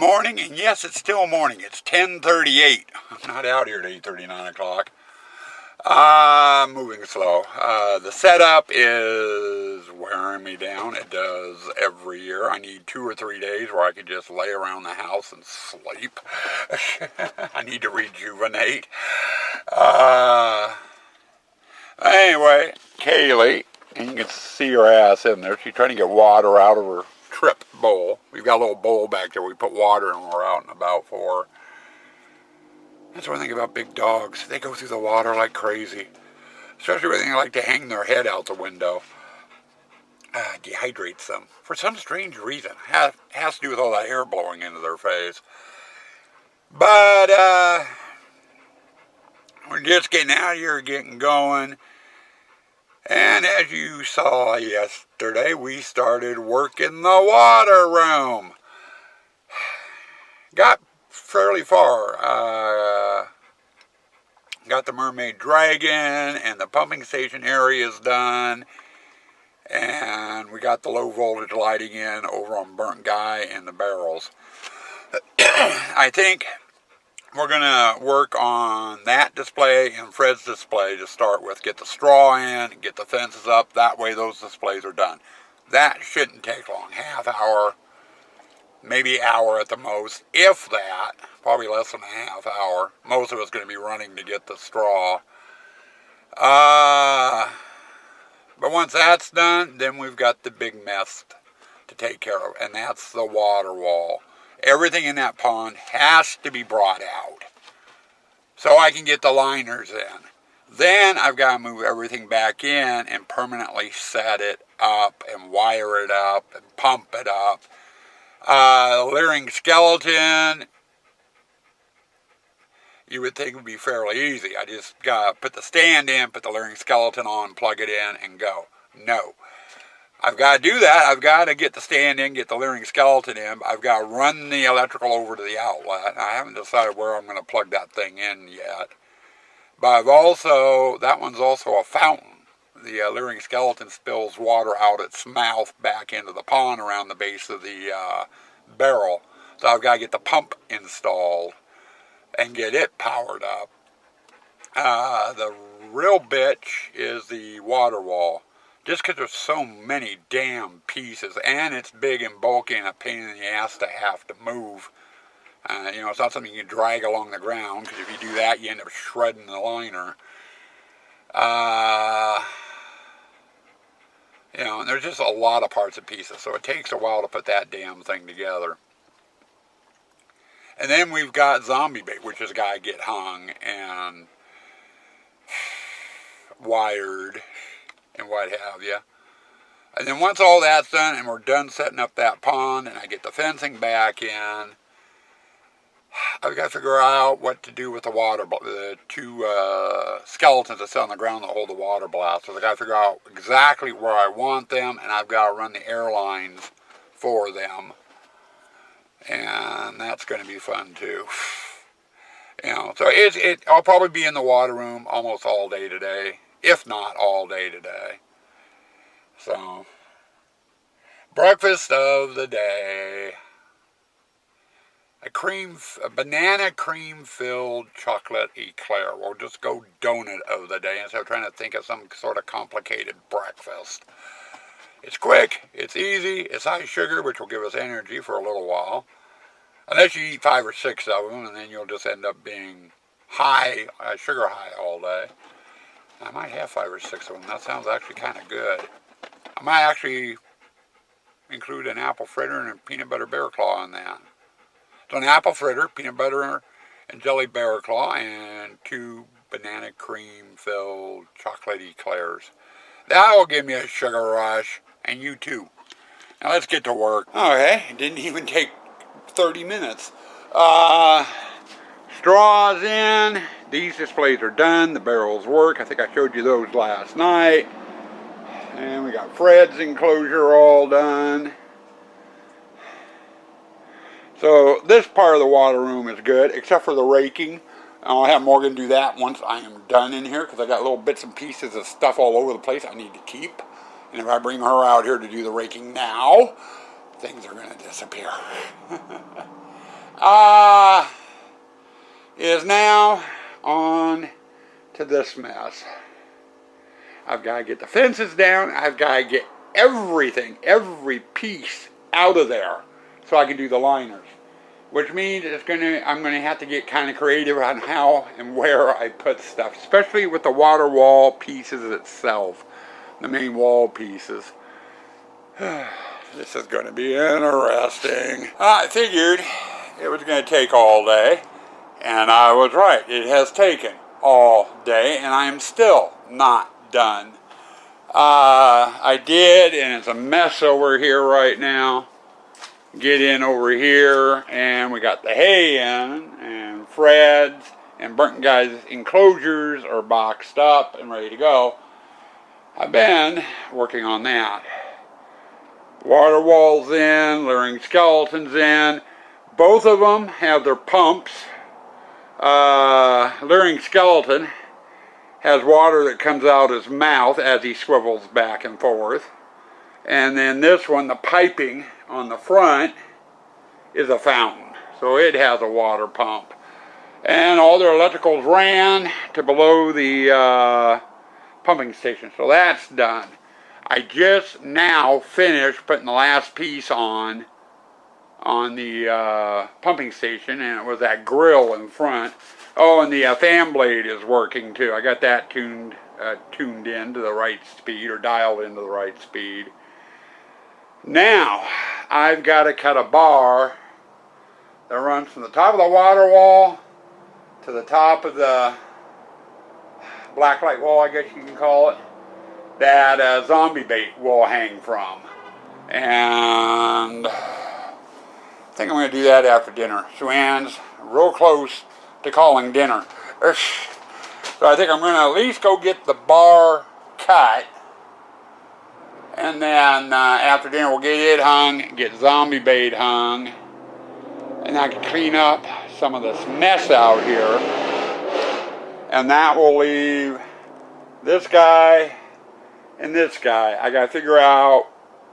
morning, and yes, it's still morning. It's 10:38. I'm not out here at 8:30, 9 o'clock. Moving slow. The setup is wearing me down. It does every year. I need 2 or 3 days where I can just lay around the house and sleep. I need to rejuvenate. Anyway, Kaylee, and you can see her ass in there. She's trying to get water out of her trip bowl. We've got a little bowl back there we put water in when we're out and about for. That's one thing about big dogs. They go through the water like crazy. Especially when they like to hang their head out the window. Dehydrates them. For some strange reason. Has to do with all that air blowing into their face. But, we're just getting out of here, getting going. And as you saw yesterday, we started working the water room. Got fairly far. Got the Mermaid Dragon and the pumping station areas done. And we got the low voltage lighting in over on Burnt Guy and the barrels. I think we're going to work on that display and Fred's display to start with. Get the straw in, get the fences up. That way those displays are done. That shouldn't take long. Half hour, maybe hour at the most. If that, probably less than a half hour. Most of it's going to be running to get the straw. But once that's done, then we've got the big mess to take care of. And that's the water wall. Everything in that pond has to be brought out so I can get the liners in. Then I've got to move everything back in and permanently set it up and wire it up and pump it up. Leering skeleton, you would think would be fairly easy. I just got to put the stand in, put the leering skeleton on, plug it in, and go. No. I've got to do that. I've got to get the stand in, get the leering skeleton in. I've got to run the electrical over to the outlet. I haven't decided where I'm going to plug that thing in yet. But that one's also a fountain. The leering skeleton spills water out its mouth back into the pond around the base of the barrel. So I've got to get the pump installed and get it powered up. The real bitch is the water wall. Just because there's so many damn pieces, and it's big and bulky and a pain in the ass to have to move. It's not something you can drag along the ground, because if you do that, you end up shredding the liner. And there's just a lot of parts and pieces, so it takes a while to put that damn thing together. And then we've got zombie bait, which has got to get hung and wired and what have you. And then once all that's done and we're done setting up that pond and I get the fencing back in, I've got to figure out what to do with the two skeletons that sit on the ground that hold the water blasters. I've got to figure out exactly where I want them, and I've got to run the air lines for them. And that's going to be fun too. So I'll probably be in the water room almost all day today, if not all day today. So, breakfast of the day. A banana cream filled chocolate eclair. We'll just go donut of the day instead of trying to think of some sort of complicated breakfast. It's quick, it's easy, it's high sugar, which will give us energy for a little while. Unless you eat 5 or 6 of them, and then you'll just end up being sugar high all day. I might have 5 or 6 of them. That sounds actually kind of good. I might actually include an apple fritter and a peanut butter bear claw in that. So an apple fritter, peanut butter and jelly bear claw, and 2 banana cream filled chocolate eclairs. That will give me a sugar rush, and you too. Now let's get to work. Okay, it didn't even take 30 minutes. Straws in. These displays are done. The barrels work. I think I showed you those last night. And we got Fred's enclosure all done. So this part of the water room is good, except for the raking. I'll have Morgan do that once I am done in here, because I got little bits and pieces of stuff all over the place I need to keep. And if I bring her out here to do the raking now, things are going to disappear. is now on to this mess. I've got to get the fences down. I've got to get everything, every piece out of there so I can do the liners. Which means I'm gonna have to get kind of creative on how and where I put stuff, especially with the water wall pieces itself, the main wall pieces. This is going to be interesting. I figured it was going to take all day, and I was right. It has taken all day, and I am still not done. I did, and it's a mess over here right now. Get in over here, and we got the hay in, and Fred's and Burton Guy's enclosures are boxed up and ready to go. I've been working on that. Water walls in, luring skeletons in. Both of them have their pumps. Luring skeleton has water that comes out his mouth as he swivels back and forth. And then this one, the piping on the front, is a fountain. So it has a water pump. And all their electricals ran to below the pumping station. So that's done. I just now finished putting the last piece on the pumping station, and it was that grill in front. Oh, and the fan blade is working too. I got that tuned in to the right speed, or dialed into the right speed. Now, I've got to cut a bar that runs from the top of the water wall to the top of the blacklight wall, I guess you can call it, that zombie bait will hang from. And I think I'm going to do that after dinner. Suanne's real close to calling dinner. So I think I'm going to at least go get the bar cut. And then after dinner we'll get it hung, get zombie bait hung. And I can clean up some of this mess out here. And that will leave this guy and this guy. I got to figure out,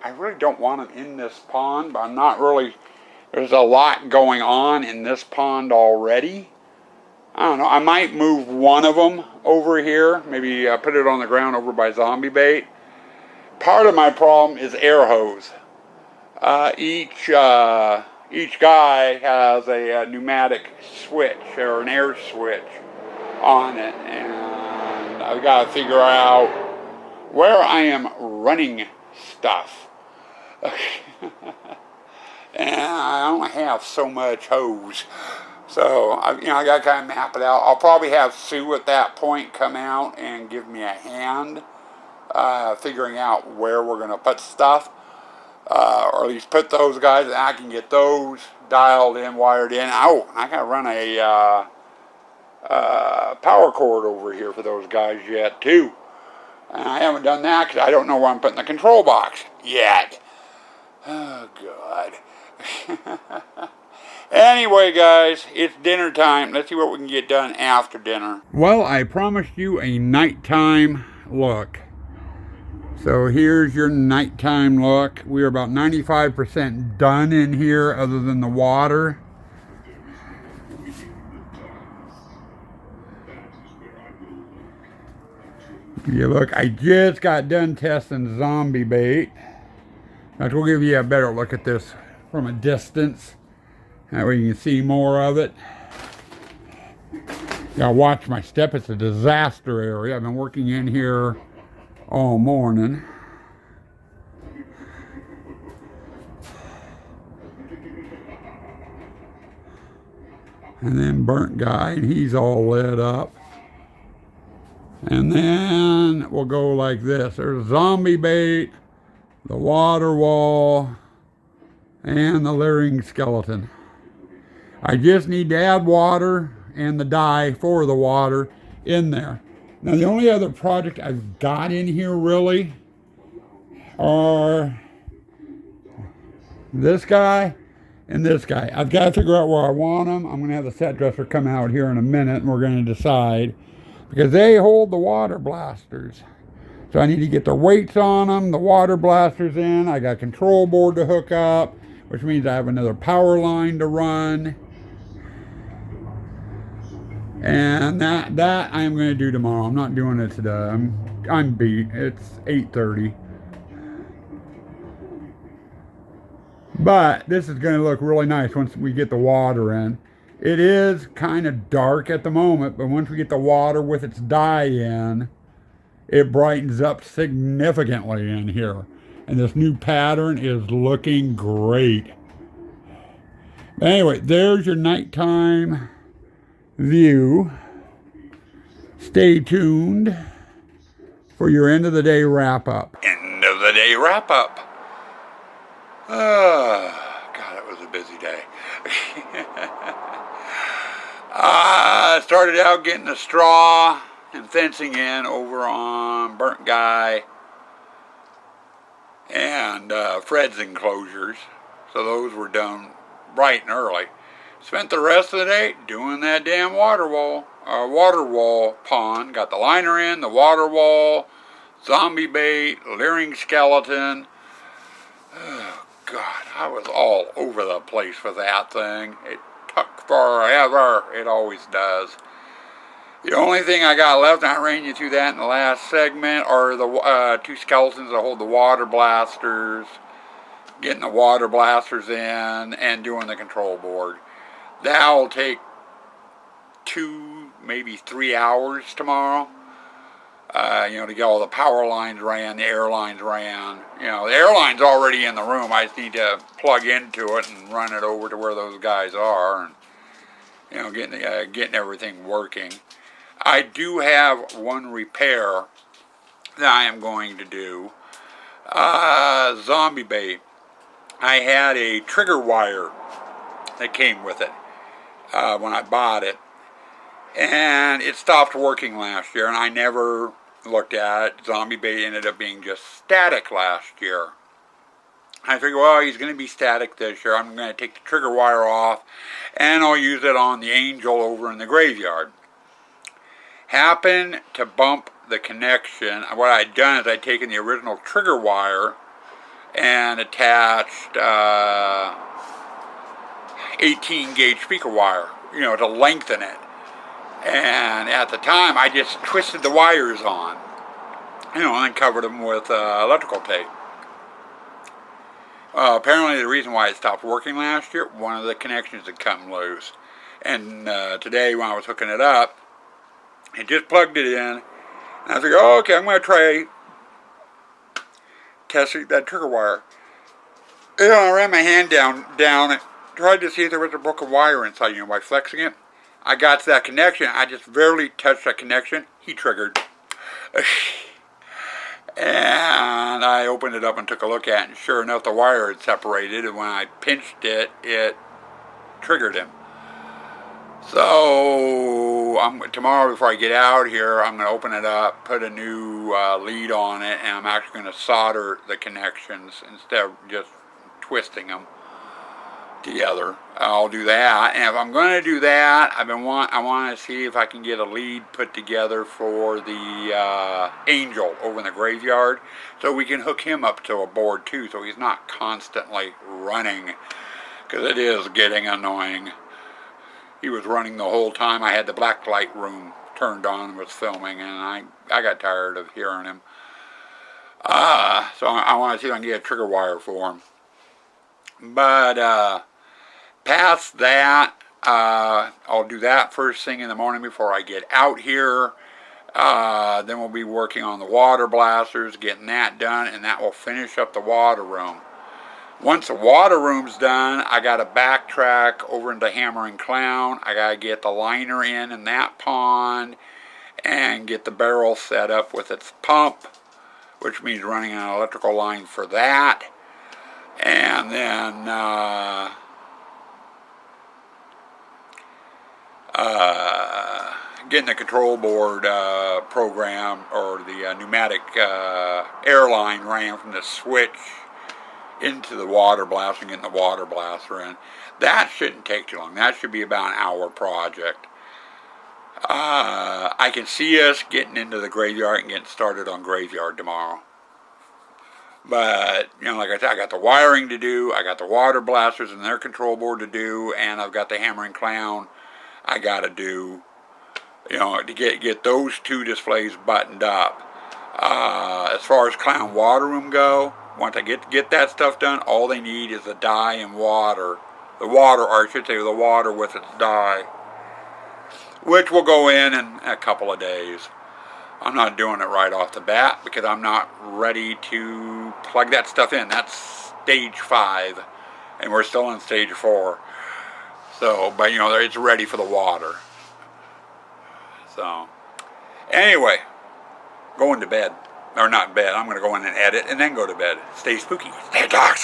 I really don't want them in this pond, but I'm not really, there's a lot going on in this pond already. I don't know, I might move one of them over here, maybe put it on the ground over by zombie bait. Part of my problem is air hose. Each guy has a pneumatic switch or an air switch on it, and I've got to figure out where I am running stuff. And I only have so much hose, so I got to kind of map it out. I'll probably have Sue at that point come out and give me a hand figuring out where we're going to put stuff, or at least put those guys, and I can get those dialed in, wired in. Oh, I got to run a power cord over here for those guys yet too. And I haven't done that because I don't know where I'm putting the control box yet. Oh, God. Anyway, guys, it's dinner time. Let's see what we can get done after dinner. Well, I promised you a nighttime look. So here's your nighttime look. We're about 95% done in here other than the water. You look, I just got done testing zombie bait. That will give you a better look at this from a distance. That way you can see more of it. Gotta watch my step, it's a disaster area. I've been working in here all morning. And then Burnt Guy, and he's all lit up. And then we'll go like this. There's zombie bait, the water wall, and the leering skeleton. I just need to add water and the dye for the water in there. Now the only other project I've got in here really are this guy and this guy. I've got to figure out where I want them. I'm going to have the set dresser come out here in a minute and we're going to decide, because they hold the water blasters. So I need to get the weights on them, the water blasters in. I got a control board to hook up, which means I have another power line to run. And that I'm going to do tomorrow. I'm not doing it today. I'm beat. It's 8:30. But this is going to look really nice once we get the water in. It is kind of dark at the moment, but once we get the water with its dye in, it brightens up significantly in here. And this new pattern is looking great. But anyway, there's your nighttime view. Stay tuned for your end of the day wrap up. End of the day wrap up. God, it was a busy day. I started out getting the straw and fencing in over on Burnt Guy and Fred's enclosures. So those were done bright and early. Spent the rest of the day doing that damn water wall pond. Got the liner in, the water wall, zombie bait, leering skeleton. Oh, God, I was all over the place with that thing. It took forever. It always does. The only thing I got left, and I ran you through that in the last segment, are the 2 skeletons that hold the water blasters. Getting the water blasters in and doing the control board. That'll take 2, maybe 3 hours tomorrow. To get all the power lines ran, the air lines ran. The air line's already in the room. I just need to plug into it and run it over to where those guys are, and getting everything working. I do have one repair that I am going to do. Zombie bait. I had a trigger wire that came with it when I bought it, and it stopped working last year, and I never looked at it. Zombie bait ended up being just static last year. I figured, well, he's going to be static this year. I'm going to take the trigger wire off, and I'll use it on the Angel over in the graveyard. Happened to bump the connection. What I'd done is I'd taken the original trigger wire and attached 18 gauge speaker wire, to lengthen it. And at the time, I just twisted the wires on, and then covered them with electrical tape. Apparently the reason why it stopped working last year, one of the connections had come loose. And today when I was hooking it up, it just plugged it in, and I figured, okay, I'm going to try testing that trigger wire. I ran my hand down and tried to see if there was a broken wire inside, by flexing it. I got to that connection. I just barely touched that connection. He triggered. And I opened it up and took a look at it, and sure enough, the wire had separated, and when I pinched it, it triggered him. So tomorrow, before I get out here, I'm going to open it up, put a new lead on it, and I'm actually going to solder the connections instead of just twisting them together. I'll do that, and if I'm going to do that, I want to see if I can get a lead put together for the Angel over in the graveyard, so we can hook him up to a board too, so he's not constantly running, because it is getting annoying. He was running the whole time. I had the black light room turned on and was filming, and I got tired of hearing him. So I want to see if I can get a trigger wire for him. But past that, I'll do that first thing in the morning before I get out here. Then we'll be working on the water blasters, getting that done, and that will finish up the water room. Once the water room's done, I got to backtrack over into Hammer and Clown. I got to get the liner in that pond and get the barrel set up with its pump, which means running an electrical line for that. And then getting the control board program, or the pneumatic airline ran from the switch into the water blaster and getting the water blaster in. That shouldn't take too long. That should be about an hour project. I can see us getting into the graveyard and getting started on graveyard tomorrow. But, like I said, I got the wiring to do, I got the water blasters and their control board to do, and I've got the Hammer and Clown I got to do. You know, to get those two displays buttoned up. As far as Clown Water Room go, once I get that stuff done, all they need is the dye and water. The water, or I should say the water with its dye, which will go in a couple of days. I'm not doing it right off the bat because I'm not ready to plug that stuff in. That's stage 5, and we're still in stage 4. So, but you know, it's ready for the water. So, anyway, going to bed. Or not bed, I'm going to go in and edit and then go to bed. Stay spooky, stay toxic.